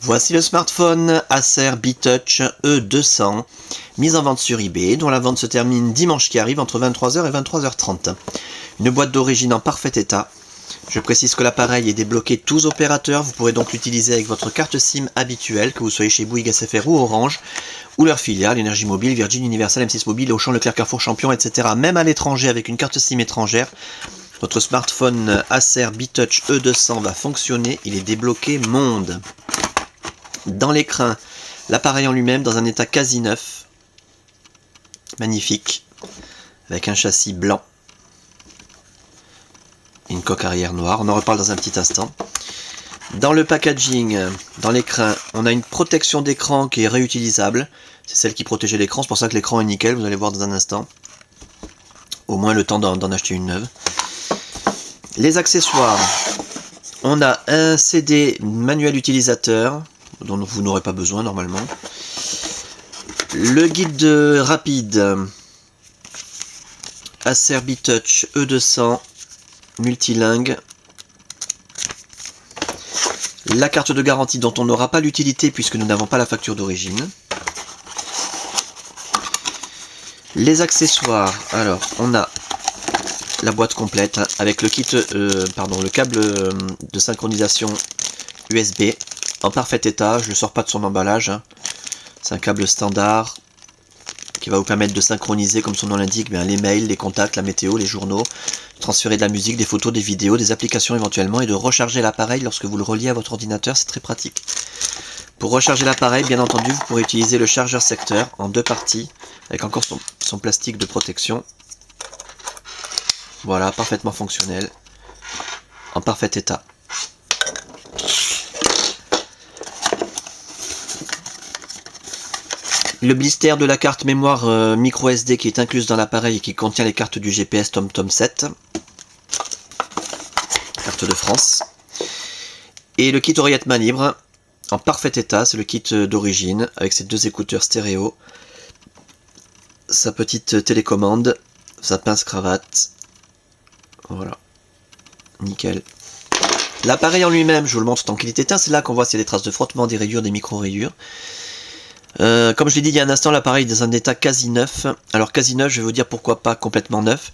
Voici le smartphone Acer B-Touch E200, mis en vente sur eBay, dont la vente se termine dimanche qui arrive entre 23h et 23h30. Une boîte d'origine en parfait état. Je précise que l'appareil est débloqué tous opérateurs, vous pourrez donc l'utiliser avec votre carte SIM habituelle, que vous soyez chez Bouygues SFR ou Orange, ou leur filiale, Énergie Mobile, Virgin, Universal, M6 Mobile, Auchan, Leclerc, Carrefour, Champion, etc. Même à l'étranger avec une carte SIM étrangère, votre smartphone Acer B-Touch E200 va fonctionner, il est débloqué monde. Dans l'écran, l'appareil en lui-même dans un état quasi neuf, magnifique, avec un châssis blanc, une coque arrière noire, on en reparle dans un petit instant. Dans le packaging, dans l'écran, on a une protection d'écran qui est réutilisable, c'est celle qui protégeait l'écran, c'est pour ça que l'écran est nickel, vous allez voir dans un instant, au moins le temps d'en acheter une neuve. Les accessoires, on a un CD manuel utilisateur, dont vous n'aurez pas besoin normalement. Le guide rapide Acer B-Touch E200 multilingue. La carte de garantie dont on n'aura pas l'utilité puisque nous n'avons pas la facture d'origine. Les accessoires, alors on a la boîte complète avec le kit, le câble de synchronisation USB en parfait état, je ne le sors pas de son emballage, hein. C'est un câble standard qui va vous permettre de synchroniser, comme son nom l'indique, les mails, les contacts, la météo, les journaux, transférer de la musique, des photos, des vidéos, des applications éventuellement, et de recharger l'appareil lorsque vous le reliez à votre ordinateur, c'est très pratique. Pour recharger l'appareil, bien entendu, vous pourrez utiliser le chargeur secteur en deux parties, avec encore son plastique de protection. Voilà, parfaitement fonctionnel, en parfait état. Le blister de la carte mémoire micro SD qui est incluse dans l'appareil et qui contient les cartes du GPS TomTom 7. Carte de France. Et le kit oreillette main libre en parfait état, c'est le kit d'origine avec ses deux écouteurs stéréo, sa petite télécommande, sa pince cravate. Voilà, nickel. L'appareil en lui-même, je vous le montre tant qu'il est éteint, c'est là qu'on voit s'il y a des traces de frottement, des rayures, des micro-rayures. Comme je l'ai dit il y a un instant, l'appareil est dans un état quasi neuf. Alors quasi neuf, je vais vous dire pourquoi pas complètement neuf.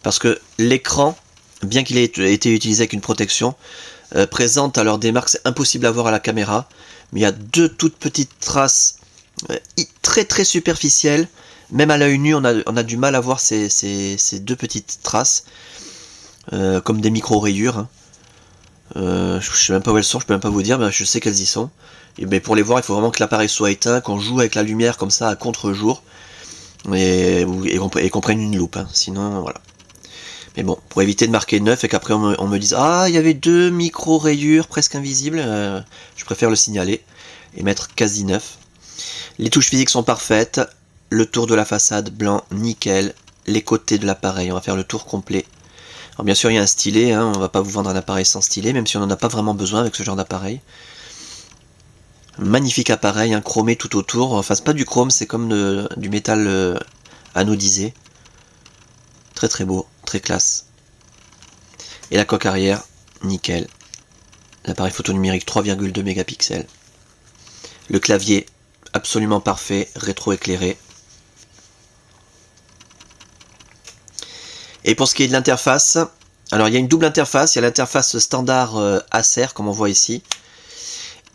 Parce que l'écran, bien qu'il ait été utilisé avec une protection, présente alors des marques, c'est impossible à voir à la caméra. Mais il y a deux toutes petites traces très très superficielles. Même à l'œil nu, on a du mal à voir ces deux petites traces. Comme des micro-rayures. Hein. Je sais même pas où elles sont, je peux même pas vous dire, mais je sais qu'elles y sont. Et pour les voir, il faut vraiment que l'appareil soit éteint, qu'on joue avec la lumière comme ça à contre-jour, et qu'on prenne une loupe, hein. Sinon voilà. Mais bon, pour éviter de marquer neuf et qu'après on me dise ah, il y avait deux micro-rayures presque invisibles, je préfère le signaler et mettre quasi neuf. Les touches physiques sont parfaites, le tour de la façade blanc nickel, les côtés de l'appareil, on va faire le tour complet. Alors bien sûr il y a un stylet, hein, on va pas vous vendre un appareil sans stylet, même si on n'en a pas vraiment besoin avec ce genre d'appareil. Magnifique appareil, hein, chromé tout autour, enfin c'est pas du chrome, c'est comme du métal anodisé. Très très beau, très classe. Et la coque arrière, nickel. L'appareil photo numérique 3,2 mégapixels. Le clavier, absolument parfait, rétro-éclairé. Et pour ce qui est de l'interface, alors il y a une double interface, il y a l'interface standard Acer comme on voit ici,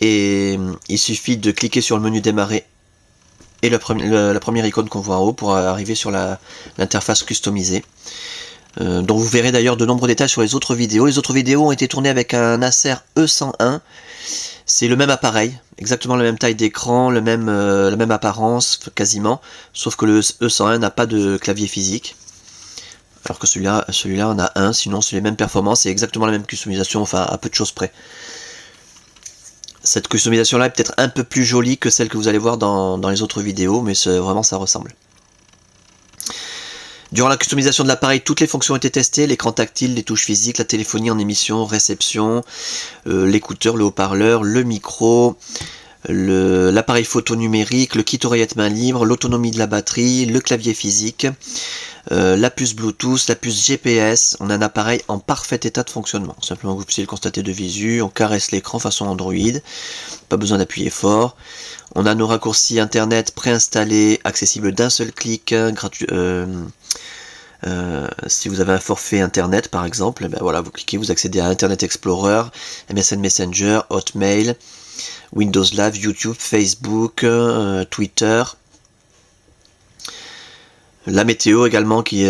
et il suffit de cliquer sur le menu démarrer et la première icône qu'on voit en haut pour arriver sur l'interface customisée, dont vous verrez d'ailleurs de nombreux détails sur les autres vidéos. Les autres vidéos ont été tournées avec un Acer E101, c'est le même appareil, exactement la même taille d'écran, la même apparence quasiment, sauf que le E101 n'a pas de clavier physique. Alors que celui-là on a un, sinon c'est les mêmes performances et exactement la même customisation, enfin à peu de choses près. Cette customisation là est peut-être un peu plus jolie que celle que vous allez voir dans les autres vidéos, mais vraiment ça ressemble. Durant la customisation de l'appareil, toutes les fonctions ont été testées, l'écran tactile, les touches physiques, la téléphonie en émission, réception, l'écouteur, le haut-parleur, le micro, l'appareil photo numérique, le kit oreillette main libre, l'autonomie de la batterie, le clavier physique, la puce Bluetooth, la puce GPS. On a un appareil en parfait état de fonctionnement. Simplement que vous puissiez le constater de visu. On caresse l'écran façon Android. Pas besoin d'appuyer fort. On a nos raccourcis internet préinstallés, accessibles d'un seul clic, gratuit. Si vous avez un forfait internet par exemple, ben voilà, vous cliquez, vous accédez à Internet Explorer, MSN Messenger, Hotmail, Windows Live, YouTube, Facebook, Twitter. La météo également qui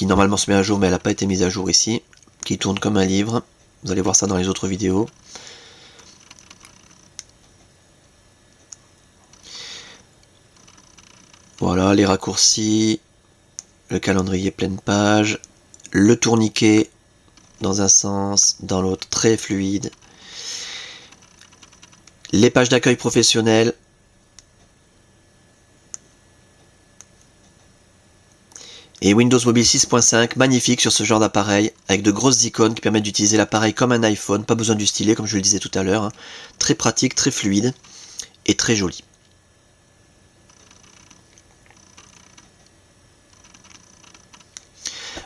normalement se met à jour mais elle n'a pas été mise à jour ici, qui tourne comme un livre. Vous allez voir ça dans les autres vidéos. Voilà les raccourcis, le calendrier pleine page, le tourniquet dans un sens, dans l'autre, très fluide. Les pages d'accueil professionnelles. Et Windows Mobile 6.5, magnifique sur ce genre d'appareil, avec de grosses icônes qui permettent d'utiliser l'appareil comme un iPhone, pas besoin du stylet comme je le disais tout à l'heure. Hein. Très pratique, très fluide et très joli.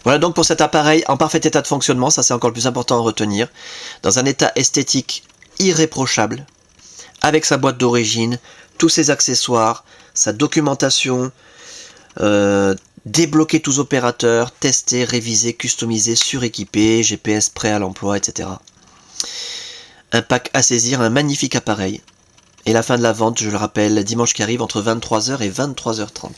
Voilà donc pour cet appareil en parfait état de fonctionnement, ça c'est encore le plus important à retenir. Dans un état esthétique irréprochable, avec sa boîte d'origine, tous ses accessoires, sa documentation, débloquer tous opérateurs, tester, réviser, customiser, suréquiper, GPS prêt à l'emploi, etc. Un pack à saisir, un magnifique appareil. Et la fin de la vente, je le rappelle, dimanche qui arrive entre 23h et 23h30.